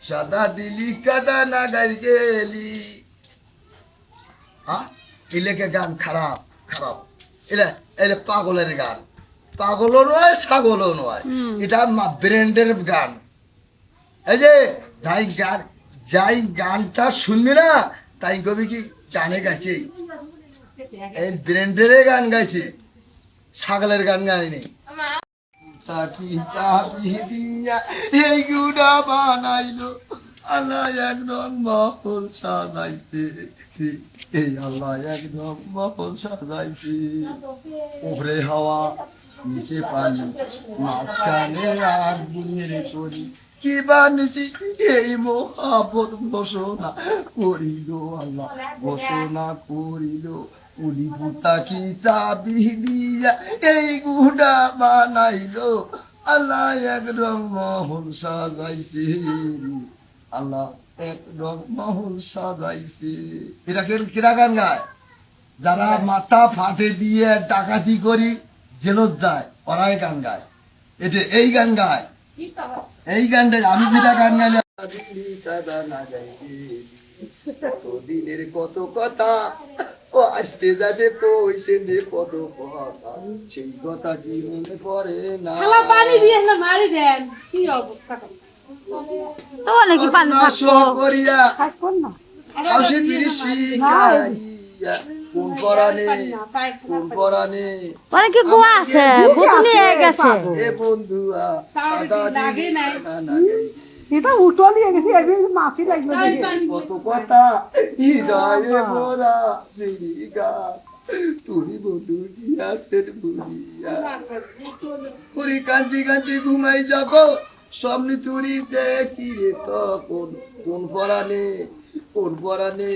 সাদা দিলি কাদা নাগাই গেলি। ইলেকে গান খারাপ খারাপ, এলে এলে পাগলের গান, পাগলও নয় ছাগলও নয়, এটা ব্র্যান্ডের গান। এই যে যাই গানটা শুনবি না তাই কবি কি গানে গাইছে, এই ব্র্যান্ডের গান গাইছে, ছাগলের গান গাইনি। তাকি চাবি দিয়া এই গুড়া বানাইলো, আল্লাহ একদম মহল সাজাইছে, এই আল্লাহ একদম মহল সাজাইছে। উপরে হাওয়া নিচে পানি, মাঝখানে আগুনের তরি, কি বানিছি এই মহাবত ঘোষণা করিল, আল্লাহ ঘোষণা করিল। উলি পুতা কি চাবি দিয়া এই গুড়া বানাইলো, আল্লাহ একদম মহল সাজাইছে, আল্লাহ একদম মহল সাজাইছে। এটা কিরা গান গায়? যারা মাথা ফাটে দিয়ে ডাকাতি করি জেলত যায় ওরাই গান গায়, এটা এই গান গায়, এই গানটা। আমি যেটা গান গাইলে দিনের কত কথা ও আসতে যাবে কইছে দে কত কথা, সেই কথা কি মনে পড়ে না। পানি দিয়ে মারি দেন, কি অবস্থা তো নাকি পানি থাকবো করিয়া হাউসে তিরিশি খাইয়া, কোন পরানে কোন পরানে মানে কি গোয়া আছে, ভূত নিয়ে গেছে। এ বন্ধুয়া সাদা দিলি কাদা না গাই, এটা উঠো নিয়ে গেছি, আমি মাছি লাগলো কত কথা হৃদয়ে মোরা সিরিগা, তুমি বন্ধু গিয়াছেন ভুলিয়া, পুরি কান্দি কান্দি ঘুমাই যাব, স্বপ্ন চুরি দেখি রে তখন, কোন পরানে কোন পরানে।